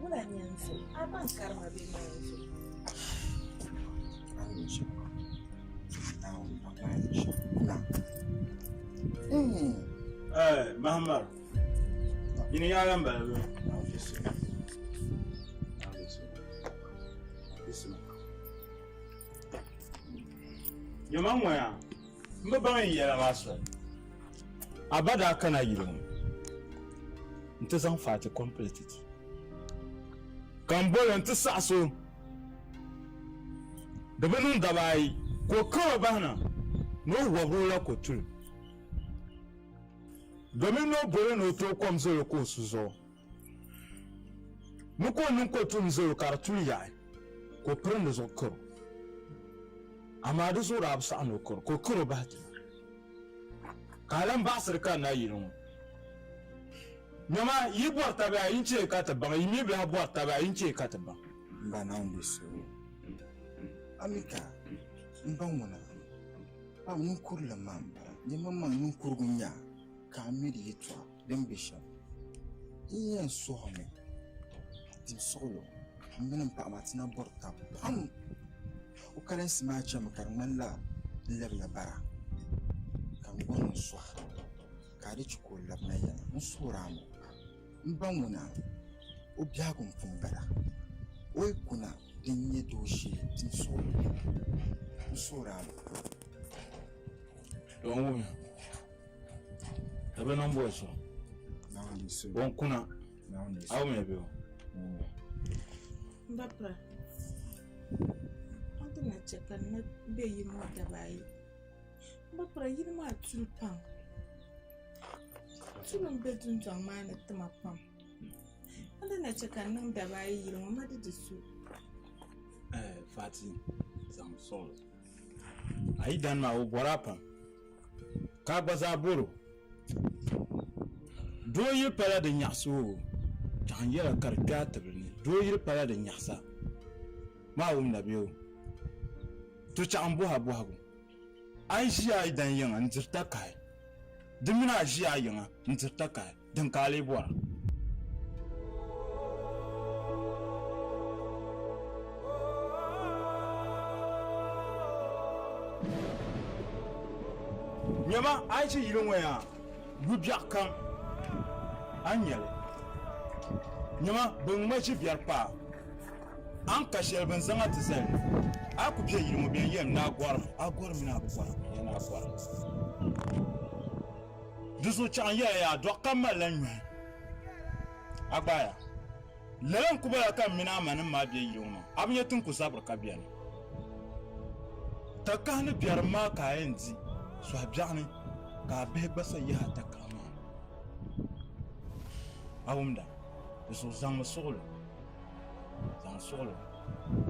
Muna nyanso. Aban karma bi nyanso. Anisha. Mahamar. Ini yaran balabe. Yaman waya. Mba ban yela maso. Abada kana yirin. Nta san fati complete it. Kan bolan ta saso. Da banun da bai ko kawai bana no wabro la ko tul. Domin no bore no to kom zo ko suzo. Mu ko nun ko tun zo kartul ya ko prende zo ko. Amma da zo rab sa no ko ko ba ta. Kalan ba sirka na yirin. Nyama yi borta ba yin ce ka ta ba yi mi ba borta ba yin ce ka ta ba. Ba na ndo so. Amika mbangwana. Ba mun kurla mamba. Ni mamma nun kurgunya. Ka miri yitwa dembisha. Iya sohome. Dim solo. Mbena pa amatina borta pam. O kalen smacha makarnalla lebla bara. Kan gonu so. Ka ri chiko labna yana musuramo. Mbangwana obiago mpumbara. Oi kuna denye doshi dim solo. Musuramo. Don't Ebe no mbo so. Na ndi so. Won kuna. Na ndi so. Awu me be o. Mbapra. Ante na cheka na be yi mo dabai. Mbapra yi mo atulpan. Tulum be dun jang ma na tama pam. Ante na cheka na dabai yi mo ma de su. Fati zam sol. Ai dan ma o borapa. Ka gbaza boro. Doyir pala de nyaso jan yela karga tabni doyir pala de nyasa ma wum na biyo to chan bo ha ai shi ai dan yin an tirta kai dimina shi ai yin an tirta kai dan kale bora nyama ai shi yirin waya gubyak kan anyele nyama ben ma ci biyar pa an kashel ben zanga tzel aku biye yirmo biye yem na agwar mi na agwar yana agwar dusu chan ya do kamalan nyu agbaya lelan kubala kan mina manin ma biye yirmo abin tun ku sabur kabiyan takani biyar ma kayan di so abjani ka be gbasa ya ta kama awumda so zang solo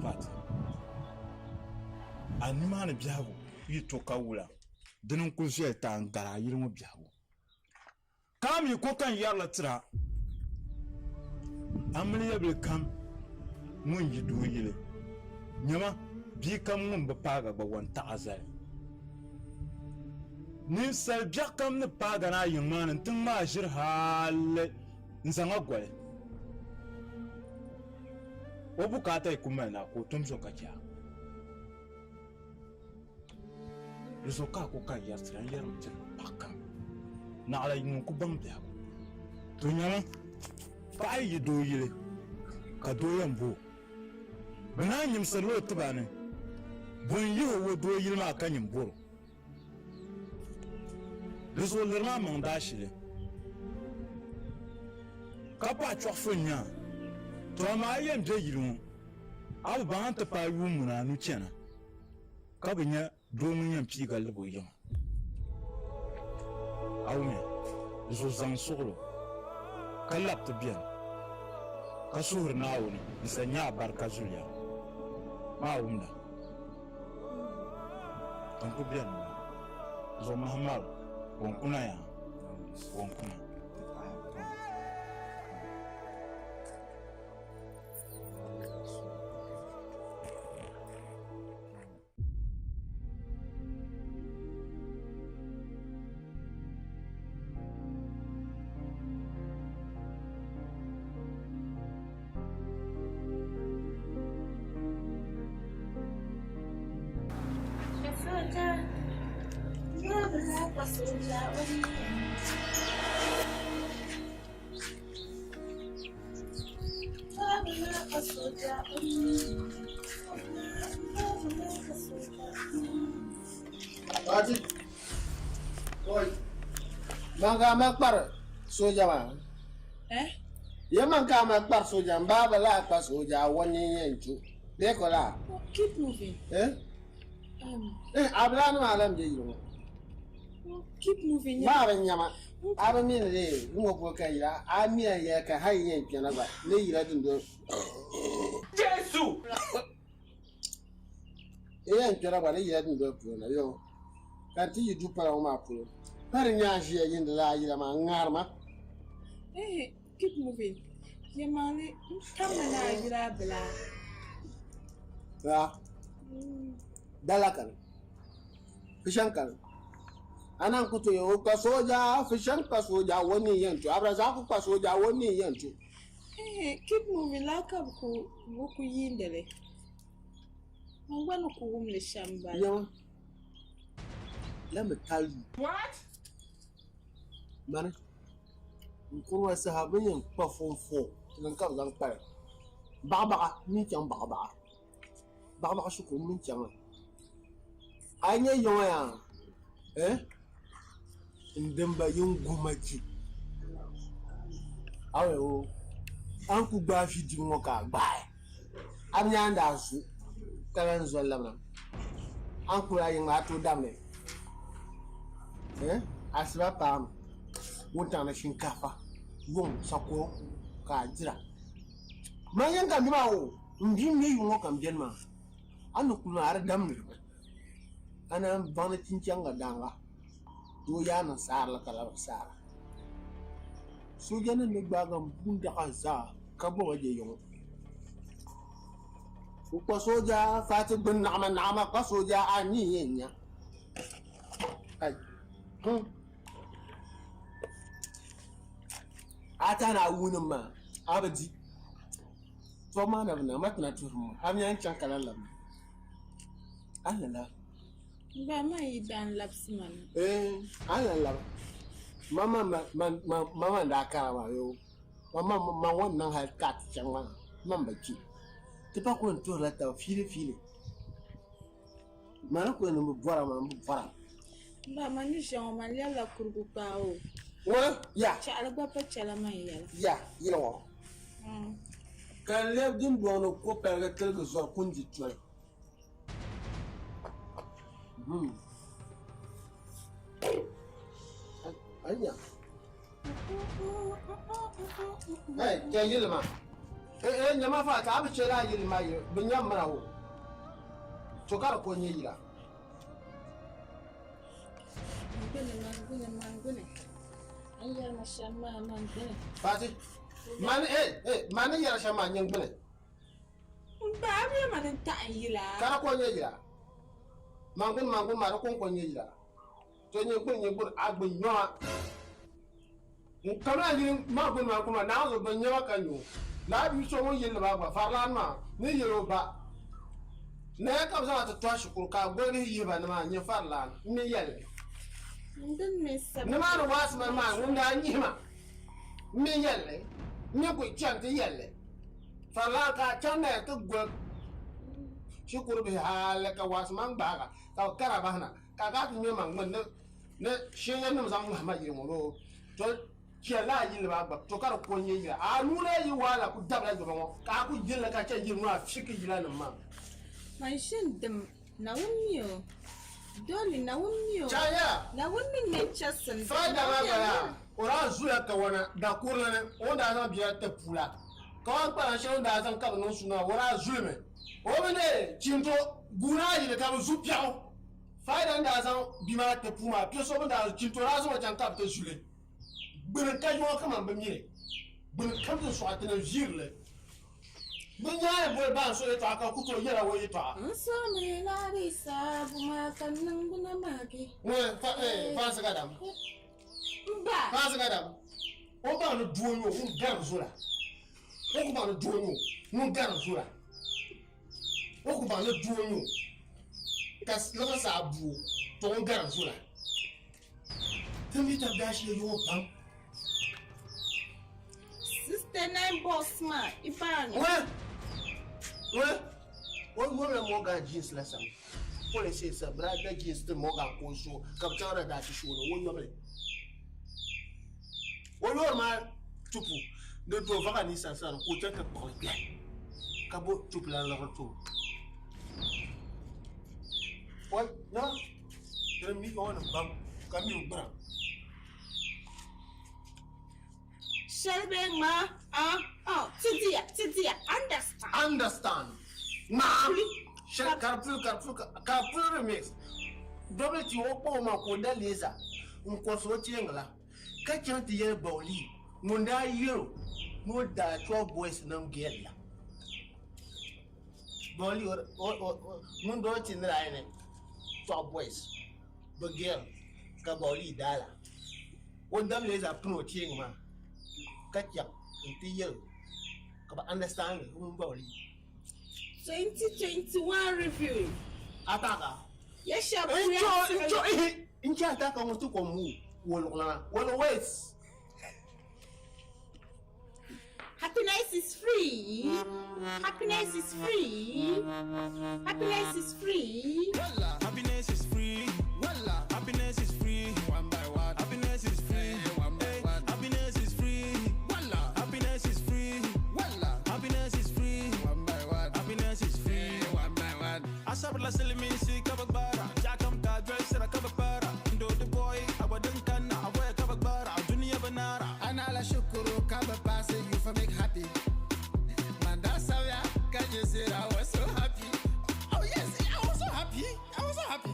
fati anima na biago yi to kawula dinin kun shi ta ngara yirin biago kam yi ko kan yarla tira amli yabil kam mun yi doyile nyama bi kam mun ba paga ba wanta azal ni sal biakam ne paga na yin man tin ma shir hal nsanga gwale obukata ikumena ko tumso kacha risoka ko ka yastra yaram tin pakam na ala yin ku bambya to nyama fa yi doyile ka doyan bo bana nyim salo tbane bon yi wo doyile ma kanyim boro riso lerma mandashile kapa chofanya to ma yem je yiru abu ban ta pa yu muna nu chena ka binya do mun yam pi gal bo yam awme zo zan solo kalap to bien ka sur na woni nsanya barka zulia ma umda tanku bien zo mahamal won kuna ya won kuna Wajib. Oi. Manga makbar soja ma. Ya manga makbar soja mbaba la pa soja woni yenju. De ko la. Keep moving. Ablan ma lam je yiro. Keep moving. Ma ban nyama. Aba min le ngo ko kai la. Ami ya ka hayyen kenan ba. Le yira dun do. Jesus! Eyan kera ba le yira dun do pu na yo. Kanti yi du para ma pu. Par nya je yin la yira ma ngarma. Keep moving. Yamani, come on, I bla. Ya. Dalakan. Fishankan. Anan kuto yo ka soja, fishan ka soja woni yantu. Abraza ku ka soja woni yantu. Keep moving like a book yindele. I want to go home the shamba. Yo. Let me tell you. What? Man. Nkurwa sahabu yin pa fon fo. Nan ka zan pare. Baba ni chang baba. Baba su ko min chang. Anya yo ya. Ndemba yin gumaji. Awe o. An ku gba fi di mo ka gba. Anya nda su. Kalan zo lamna. An ku ya yin atu damne. Asiba pam. Wonta na shinkafa. Won sako ka jira. Manyan kan bima o. Ndi me yu kan bien ma. Anu kuma ar damne. Ana bana cincanga danga. Do ya na sar kala sar. So jana ne baga bunda kaza ka bo waje yo. Ko soja fati bin nama ka soja ani yenya. Ai. Ata na wunin ma abadi. To ma na matna turmu. Am yan chankala lam. Allah. Ba ma yi dan lapsman. Allah. Mama da kara yo. Mama wannan halka can ma man baki. Ti pa ko to la ta fili. Mana ko ne mu bora. Ba ma ni jean ma la kurgu pa o. Wa ya. Cha alba pa chala ma yala. Ya, yila wa. Kan lev din dono ko perga telga zor kunji tsoy. Anya. Ke yilma. Nyama fa ta abu chela yilma yo. Binyam mara wo. Chokar ko nyi yila. Gune. Ayar mashama man gune. Fati. Man yara shama nyang bune. Ba abi man ta yila. Kara ko nyi yila. Mangun mara ko nyi yila. To nyi gun agbe nyoa. Kamna ni mangun kuma na zo ban nyoa kanyo. Na bi so won yila ba farlan ma ni yiro ba. Na ka za ta tashi kun ka gori yiba na ma nyi farlan ni yelle. Ndin me sab. Na ma no was ma wunda nyima. Mi yelle. Ni ko chante yelle. Farlan ka channe to go. Shukuru bi halaka was man baga. Ka karabahna. Ka ga tu nyima ngmen ne shinga nam zam ma yimo to kela yilba ba to kar ko nyi ya a nuna yi wala ku dabla jobo ka ku jilla ka ce yimu a fiki jila nan ma Man shin dim na wunniyo. Dole na wunniyo. chaya Na wunnin ne chasan. fa da ma bara ora zuya ka wana da kurla ne onda na biya ta pula ka wan pa shi onda zan ka no suna ora zulme o bene cinto guna yi da ka zu piao fa da nda zan bima ta puma pio so da cinto ra zo jan ka ta zule bene ka yo ka man ba mire bene kam to so atena jirle bunya bo ba so eta ka ku to yera wo eta So me la risa buma kanang buna magi. ne fa sa gadam Ba. fa sa gadam o ba no duonyo un gar zura o ku ba no duonyo un gar zura o ku ba no duonyo ka la sa bu to un gar zura Tami ta dashi yo pam. Sister nine boss man, Iban. What Morgan jeans lesson? Policy says, brother jeans to Morgan show, Captain that show no one. What your man Tupu, the two Vaganis and son who take a point. Cabo Tupla level 2. What? No? Tell me on a bump. Come you, bro. Shelby ma, Tidia, understand. Understand. Ma, careful remix. Double to open my coda laser. Uncoso Chingla. Catch on the year bowly. Munda you. No da 12 boys no gella. Bolly or Mundo in the line. 12 boys. But girl, Caboli Dala. What them laser pro ching ma. Catch up in the year. Understand whom bowly. 2021 review. Ataka. Yes, sir. Enjoy attack on to come. Well, waits. Happiness is free. Happiness is free. Happiness is free. Walla, happiness is free. Walla, happiness is free. One by one. Happiness is free. One by one. Happiness is free. Walla, happiness is free. Walla, happiness is free. One by one. Happiness is free. One by one. Asab la selimisi kabara. Jakam ka dress ra kabara. Ndo the boy awadun kana awa kabara. Dunia banara. Ana la shukuru kabara say you for make happy. Manda savya can you say I was so happy. Oh yes, I was so happy. I was so happy.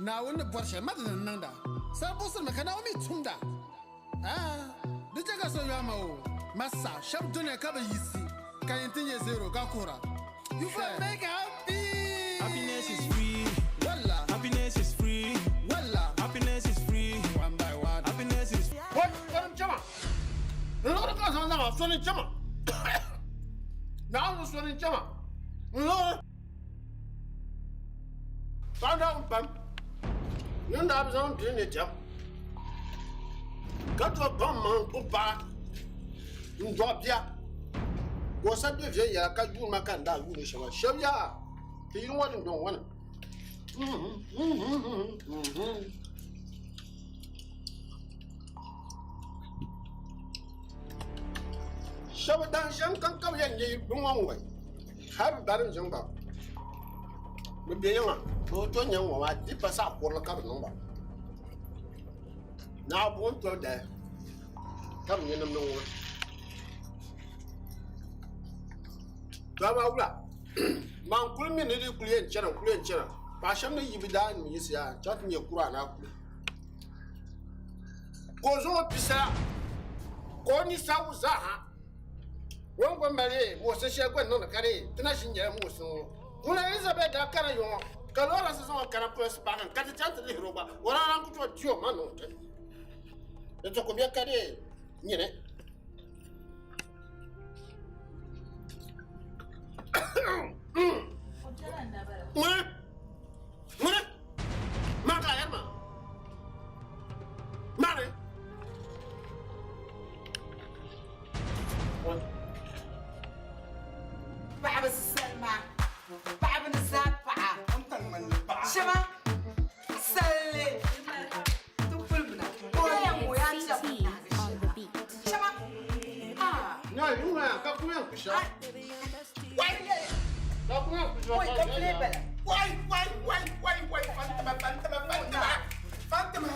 Now when the Porsche mother than Nanda. Sabosa Makanaomi Tunda. Ah, the Jaga so Yamo. Massa, Shab Dunia Kaba Yisi. Can you think zero Gakura? You can make happy. Happiness is free. Walla. Happiness is free. Walla. Happiness is free. One by one. Happiness is free. What? Chama. Look at us now, Sonny Chama. Now, Sonny Chama. Lord. Found out, Bum. You know, I was on doing it, Jam. Got to a bum, man, put back. You drop ya. Go send the Jay, I can't do my kind of show ya. Do you want to know one? Shabba dance young can come in, you one way. Have better young dog. With the young, go to young one, I dip us up for a couple number. Now, won't go there. Come in the one. Baba, man, pull me little clear channel. Passion you be done, you see, chatting your Quran up. Goes on, Pisa. Goni Sauzaha. One one Malay was a share when on the carry, the national Yamuso. When Elizabeth Carayon, Calora says on Carapus Pan and cut a chance to the robber, what I'm going to your man. The Tocobia carry, you know. Mary. بعب السلمى بعب الزابعة شما سلي تقول بنا ويا مويا شما No, you want to come here, Bishop. Why, Fatima,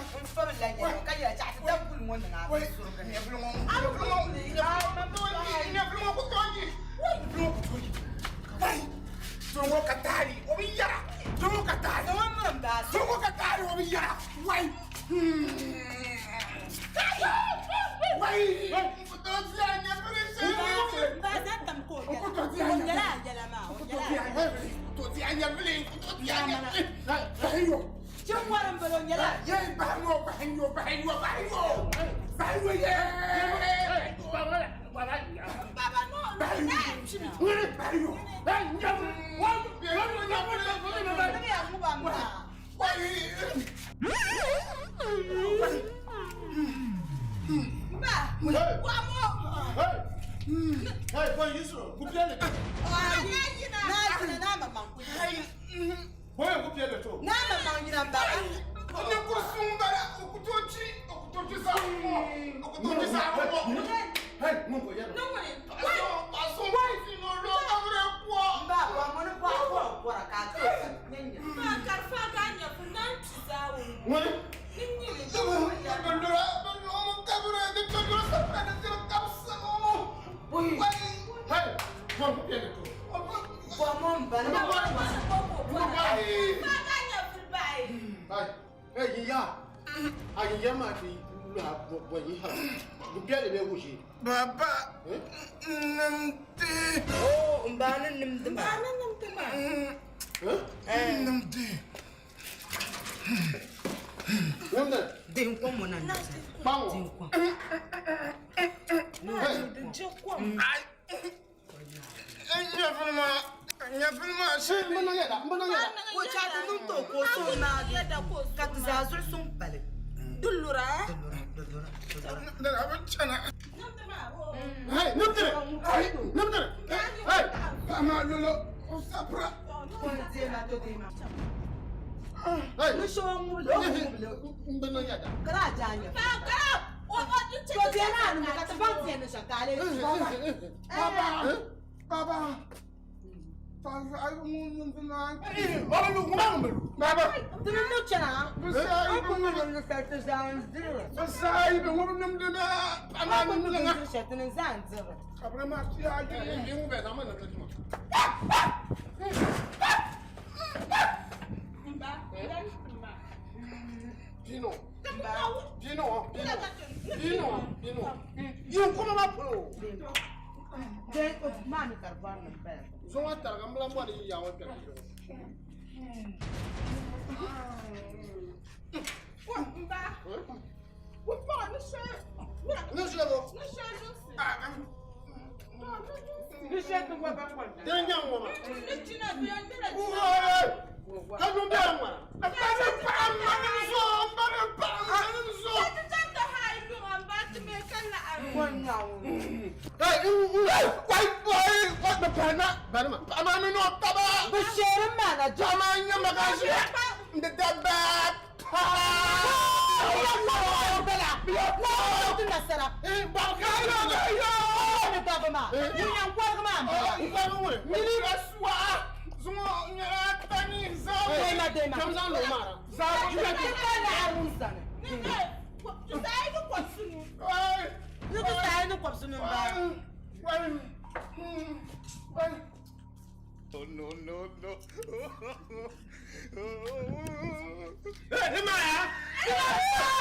Hey, boy, you so. Go play it. Boy, go play it too. Hey, Mungo, yeah. No one. Baba, namte. Oh, mbana nimdima. Namte. Din kwa mona nisa. Din kwa. Nyafilma, shey Mbana yada. Ko chatu nung to ko so na kat zazul sung pale. Dullura. Dara chana. Hey, namte. Hey, Ama lolo, sapra. Ko dema to dema. hey. Lu so mu lo. Mbana yada. Kara janya. Ko dema nu ka ta bang tiene shakale. Baba. Faz algo muito mais. Olha no mambo. Baba. Tu não chana. Você aí, Ko mo no certos anos dire. você aí, vamos não me dar. Ana não me dar. Ko certos anos dire. Abra mais aí. Ninguém vai dar mana tadi. Dino. You come up. Den ko mami karban na pe. Zonga targa mlamba ni ya wa pera. No se lo. Bishe to wa ba kwa. Tenya ngoma. Kanu bia ngoma. Oh no. Hey, Maya!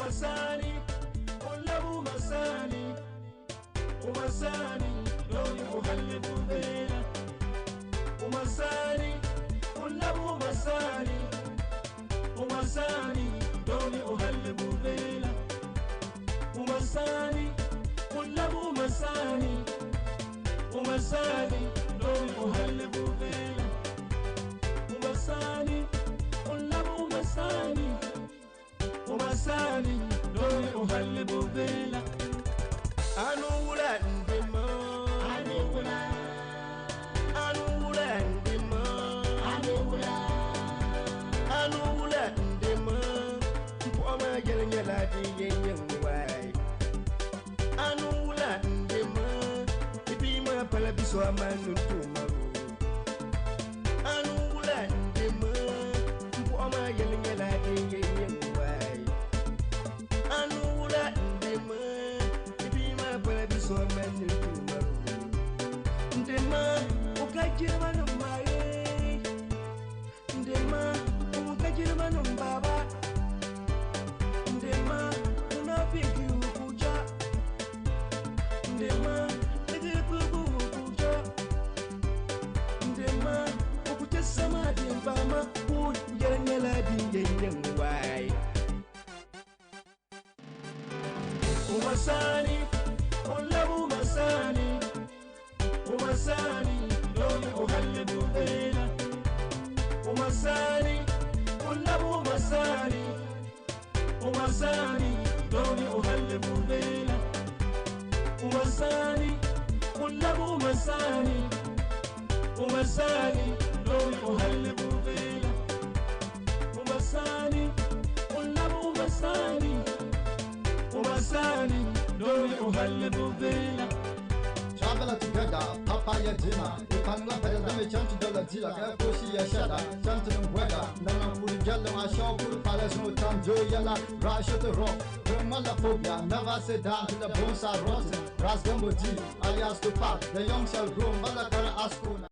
umasani ulabu umasani umasani doni uhalibu vela umasani ulabu umasani umasani doni uhalibu vela umasani ulabu umasani umasani doni uhalibu vela umasani ulabu umasani umasani doni uhalibu vela anula ndima anula ndima anula ndima mpoma nyela di yenwai anula ndima ibima pala biso amanu tumaru anula ndima mpoma nyela di yenwai anula ndima ibima pala biso amanu tumaru ndima ukajirma numaye ndima ukajirma numbaba ndima unafiki ukuja ndima egepugu ukuja ndima ukutesama dimbama ujerengela dingenyengwai umasani ulabu umasani umasani doni uhalibu vela umasani ulabu umasani umasani doni uhalibu vela umasani ulabu umasani umasani doni uhalibu vela umasani ulabu umasani umasani doni uhalibu vela Traveler together, papaya dinner. You can not better than me chant to the dealer. Can I push your shadow? Chant in weather. Nana put yellow, I shall put palace no time. Joe yellow, rush at the rock. Phobia, never sit down to the bones are rotten. Rasgambo D, alias to pack. The young shall grow, Malakara Asco.